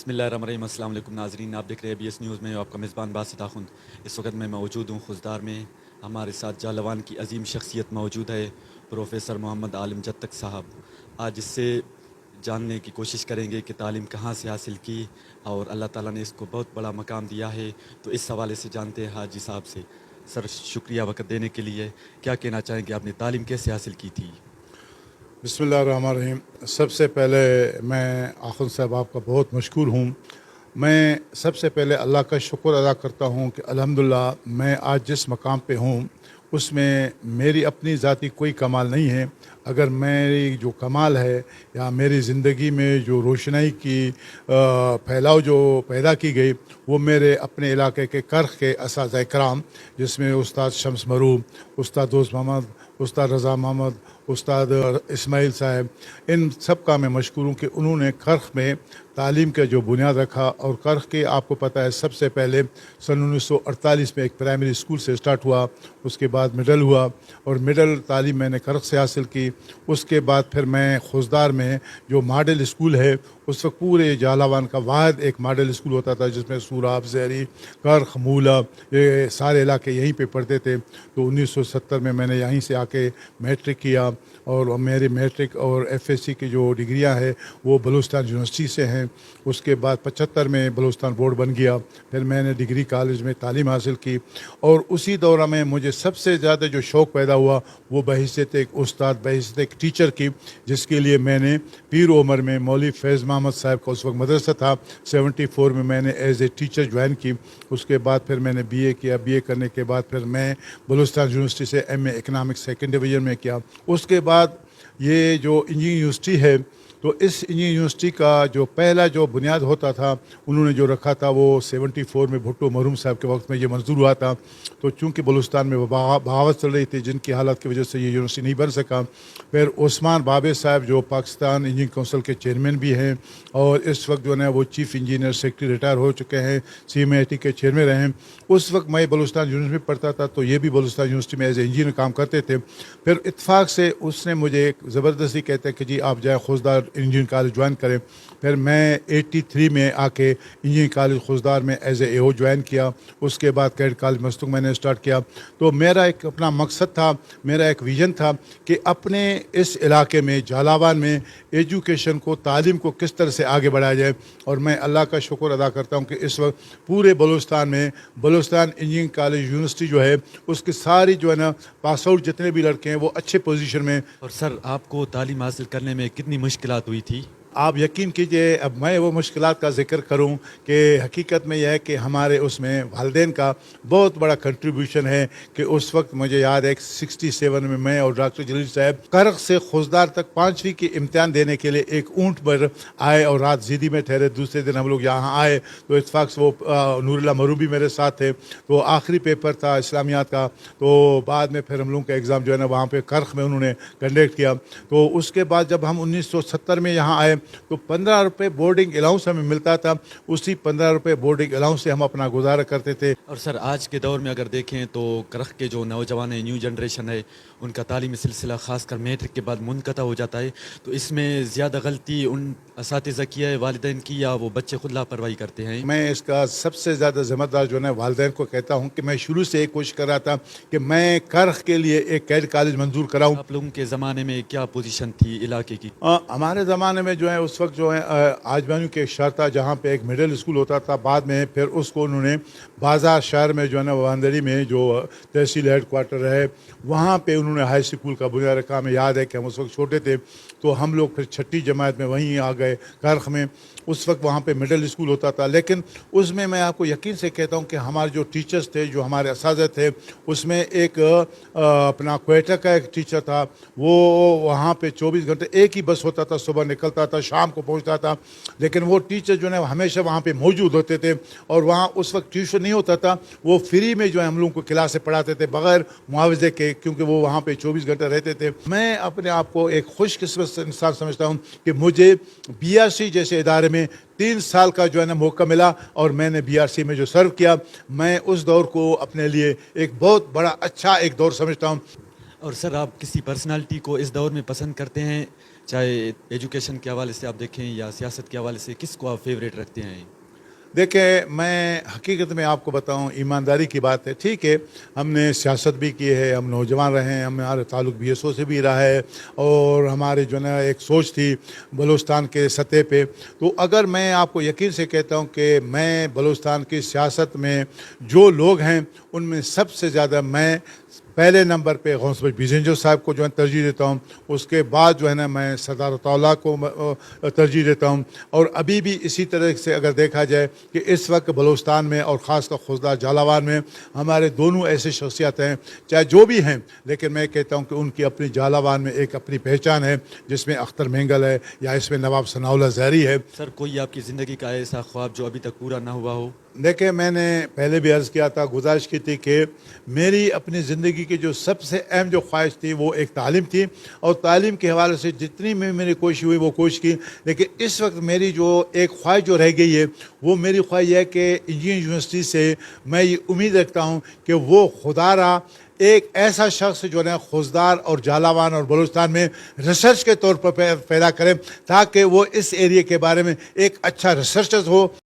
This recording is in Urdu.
بسم اللہ الرحمن الرحیم۔ السلام علیکم ناظرین، آپ دیکھ رہے ہیں BS نیوز میں، آپ کا میزبان باسط آخند۔ اس وقت میں موجود ہوں خضدار میں۔ ہمارے ساتھ جالوان کی عظیم شخصیت موجود ہے، پروفیسر محمد عالم جتک صاحب۔ آج اس سے جاننے کی کوشش کریں گے کہ تعلیم کہاں سے حاصل کی اور اللہ تعالیٰ نے اس کو بہت بڑا مقام دیا ہے، تو اس حوالے سے جانتے ہیں حاجی صاحب سے۔ سر، شکریہ وقت دینے کے لیے۔ کیا کہنا چاہیں گے، آپ نے تعلیم کیسے حاصل کی تھی؟ بسم اللہ الرحمن الرحیم۔ سب سے پہلے میں آخند صاحب آپ کا بہت مشکور ہوں۔ میں سب سے پہلے اللہ کا شکر ادا کرتا ہوں کہ الحمدللہ میں آج جس مقام پہ ہوں اس میں میری اپنی ذاتی کوئی کمال نہیں ہے۔ اگر میری جو کمال ہے یا میری زندگی میں جو روشنائی کی پھیلاؤ جو پیدا کی گئی، وہ میرے اپنے علاقے کے کرخ کے اساتذہ کرام، جس میں استاد شمس مروب، استاد دوست محمد، استاد رضا محمد، استاد اسماعیل صاحب، ان سب کا میں مشکور ہوں کہ انہوں نے کرخ میں تعلیم کا جو بنیاد رکھا۔ اور کرخ کے آپ کو پتہ ہے سب سے پہلے سن 1948 میں ایک پرائمری اسکول سے سٹارٹ ہوا، اس کے بعد مڈل ہوا، اور مڈل تعلیم میں نے کرخ سے حاصل کی۔ اس کے بعد پھر میں خضدار میں جو ماڈل اسکول ہے، اس وقت پورے جالاوان کا واحد ایک ماڈل اسکول ہوتا تھا جس میں سوراب، زہری، کرخ، مولا، یہ سارے علاقے یہیں پہ پڑھتے تھے۔ تو 1970 میں نے یہیں سے آ کے میٹرک کیا، اور میرے میٹرک اور FSC کی جو ڈگریاں ہیں وہ بلوچستان یونیورسٹی سے ہیں۔ اس کے بعد 75 میں بلوچستان بورڈ بن گیا، پھر میں نے ڈگری کالج میں تعلیم حاصل کی۔ اور اسی دورہ میں مجھے سب سے زیادہ جو شوق پیدا ہوا وہ بحیثیت ایک استاد، بحیثیت ایک ٹیچر کی، جس کے لیے میں نے پیر عمر میں مولوی فیض محمد صاحب کا اس وقت مدرسہ تھا، 74 میں نے ایز اے ٹیچر جوائن کی۔ اس کے بعد پھر میں نے BA کیا، BA کرنے کے بعد پھر میں بلوچستان یونیورسٹی سے MA اکنامکس سیکنڈ ڈویژن میں کیا۔ اس کے بعد یہ جو انجینئرنگ یونیورسٹی ہے، تو اس انجینئرنگ یونیورسٹی کا جو پہلا جو بنیاد ہوتا تھا انہوں نے جو رکھا تھا وہ 74 میں بھٹو مرحوم صاحب کے وقت میں یہ منظور ہوا تھا۔ تو چونکہ بلوچستان میں بغاوت چل رہی تھی جن کی حالات کی وجہ سے یہ یونیورسٹی نہیں بن سکا، پھر عثمان بابے صاحب جو پاکستان انجینئرنگ کونسل کے چیئرمین بھی ہیں اور اس وقت جو ہے وہ چیف انجینئر سیکرٹری ریٹائر ہو چکے ہیں، CMIT کے چیئرمین رہے ہیں۔ اس وقت میں بلوچستان یونیورسٹی میں پڑھتا تھا تو یہ بھی بلوچستان یونیورسٹی میں ایز اے انجینئر کام کرتے تھے۔ پھر اتفاق سے اس نے مجھے ایک زبردستی کہتے ہیں کہ جی آپ جائیں خضدار انجینئرنگ کالج جوائن کریں۔ پھر میں 83 میں آ کے انجینئرنگ کالج خضدار میں ایز اے AO جوائن کیا۔ اس کے بعد کیڈٹ کالج مستنگ میں نے اسٹارٹ کیا۔ تو میرا ایک اپنا مقصد تھا، میرا ایک ویژن تھا کہ اپنے اس علاقے میں جالاوان میں ایجوکیشن کو، تعلیم کو کس طرح سے آگے بڑھایا جائے۔ اور میں اللہ کا شکر ادا کرتا ہوں کہ اس وقت پورے بلوچستان میں بلوچستان انجینئرنگ کالج یونیورسٹی جو ہے اس کی ساری جو ہے نا پاس آؤٹ جتنے بھی لڑکے ہیں وہ اچھے پوزیشن میں۔ اور سر، آپ کو تعلیم حاصل کرنے میں کتنی مشکلات ہوئی تھی؟ آپ یقین کیجئے، اب میں وہ مشکلات کا ذکر کروں کہ حقیقت میں یہ ہے کہ ہمارے اس میں والدین کا بہت بڑا کنٹریبیوشن ہے کہ اس وقت مجھے یاد ہے 67 میں اور ڈاکٹر جلیل صاحب کرخ سے خضدار تک 5ویں کی امتحان دینے کے لیے ایک اونٹ پر آئے اور رات زیدی میں ٹھہرے۔ دوسرے دن ہم لوگ یہاں آئے تو اتفاق سے وہ نور اللہ مروبی میرے ساتھ تھے، تو آخری پیپر تھا اسلامیات کا۔ تو بعد میں پھر ہم لوگوں کا ایگزام جو ہے نا وہاں پہ کرخ میں انہوں نے کنڈکٹ کیا۔ تو اس کے بعد جب ہم 1970 میں یہاں آئے تو 15 روپے بورڈنگ الاؤنس ہمیں ملتا تھا، اسی 15 روپے بورڈنگ الاؤنس سے ہم اپنا گزارا کرتے تھے۔ اور سر، آج کے دور میں اگر دیکھیں تو کرخ کے جو نوجوان ہیں، نیو جنریشن ہے، ان کا تعلیمی سلسلہ خاص کر میٹرک کے بعد منقطع ہو جاتا ہے، تو اس میں زیادہ غلطی ان اساتذہ کی ہے، والدین کی، یا وہ بچے خود لاپرواہی کرتے ہیں؟ میں اس کا سب سے زیادہ ذمہ دار جو ہے والدین کو کہتا ہوں کہ میں شروع سے ایک کوشش کر رہا تھا کہ میں کرخ کے لیے ایک کیڈٹ کالج منظور کراؤں۔ آپ لوگوں کے زمانے میں کیا پوزیشن تھی علاقے کی؟ ہمارے زمانے میں جو ہے اس وقت جو ہے آجمانیوں کے ایک شہر تھا جہاں پہ ایک مڈل اسکول ہوتا تھا، بعد میں پھر اس کو انہوں نے بازار شہر میں جو ہے نا واندری میں جو تحصیل ہیڈ کوارٹر ہے وہاں پہ انہوں نے ہائی اسکول کا بنیاد رکھا۔ ہمیں یاد ہے کہ ہم اس وقت چھوٹے تھے تو ہم لوگ پھر 6ٹھی جماعت میں وہیں آ گئے کرخ میں۔ اس وقت وہاں پہ مڈل اسکول ہوتا تھا، لیکن اس میں آپ کو یقین سے کہتا ہوں کہ ہمارے جو ٹیچرز تھے، جو ہمارے اساتذہ تھے، اس میں ایک اپنا کوئٹہ کا ایک ٹیچر تھا، وہ وہاں پہ 24 گھنٹے ایک ہی بس ہوتا تھا، صبح نکلتا تھا شام کو پہنچتا تھا، لیکن وہ ٹیچر جو ہے ہمیشہ وہاں پہ موجود ہوتے تھے۔ اور وہاں اس وقت ٹیوشن نہیں ہوتا تھا، وہ فری میں جو ہے ہم لوگوں کو کلاسیں پڑھاتے تھے بغیر معاوضے کے، کیونکہ وہ وہاں پہ 24 گھنٹے رہتے تھے۔ میں اپنے آپ کو ایک خوش قسمت انسان سمجھتا ہوں کہ مجھے BRC جیسے ادارے میں 3 سال کا جو ہے نا موقع ملا اور میں نے BRC میں جو سرو کیا، میں اس دور کو اپنے لیے ایک بہت بڑا اچھا ایک دور سمجھتا ہوں۔ اور سر، آپ کسی پرسنالٹی کو اس دور میں پسند کرتے ہیں چاہے ایجوکیشن کے حوالے سے آپ دیکھیں یا سیاست کے حوالے سے، کس کو آپ فیوریٹ رکھتے ہیں؟ دیکھیں میں حقیقت میں آپ کو بتاؤں، ایمانداری کی بات ہے، ٹھیک ہے ہم نے سیاست بھی کی ہے، ہم نوجوان رہے ہیں، ہمارا تعلق بی ایس او سے بھی رہا ہے، اور ہمارے جو نا ایک سوچ تھی بلوچستان کے سطح پہ. تو اگر میں آپ کو یقین سے کہتا ہوں کہ میں بلوچستان کی سیاست میں جو لوگ ہیں ان میں سب سے زیادہ میں پہلے نمبر پہ غوث بخش بیزنجو صاحب کو جو ہے ترجیح دیتا ہوں. اس کے بعد جو ہے نا میں صدارت اللہ کو ترجیح دیتا ہوں. اور ابھی بھی اسی طرح سے اگر دیکھا جائے کہ اس وقت بلوچستان میں اور خاص کر خوزدار جالاوان میں ہمارے دونوں ایسے شخصیت ہیں چاہے جو بھی ہیں، لیکن میں کہتا ہوں کہ ان کی اپنی جالاوان میں ایک اپنی پہچان ہے، جس میں اختر مینگل ہے یا اس میں نواب ثناء اللہ زہری ہے. سر کوئی آپ کی زندگی کا ایسا خواب جو ابھی تک پورا نہ ہوا ہو؟ دیکھیں میں نے پہلے بھی عرض کیا تھا، گزارش کی تھی کہ میری اپنی زندگی کی جو سب سے اہم جو خواہش تھی وہ ایک تعلیم تھی، اور تعلیم کے حوالے سے جتنی میں میری کوشش ہوئی وہ کوشش کی. لیکن اس وقت میری جو ایک خواہش جو رہ گئی ہے وہ میری خواہش یہ ہے کہ انجینئرنگ یونیورسٹی سے میں یہ امید رکھتا ہوں کہ وہ خدا را ایک ایسا شخص جو ہے خوزدار اور جالاوان اور بلوچستان میں ریسرچ کے طور پر پیدا کرے، تاکہ وہ اس ایریے کے بارے میں ایک اچھا ریسرچر ہو.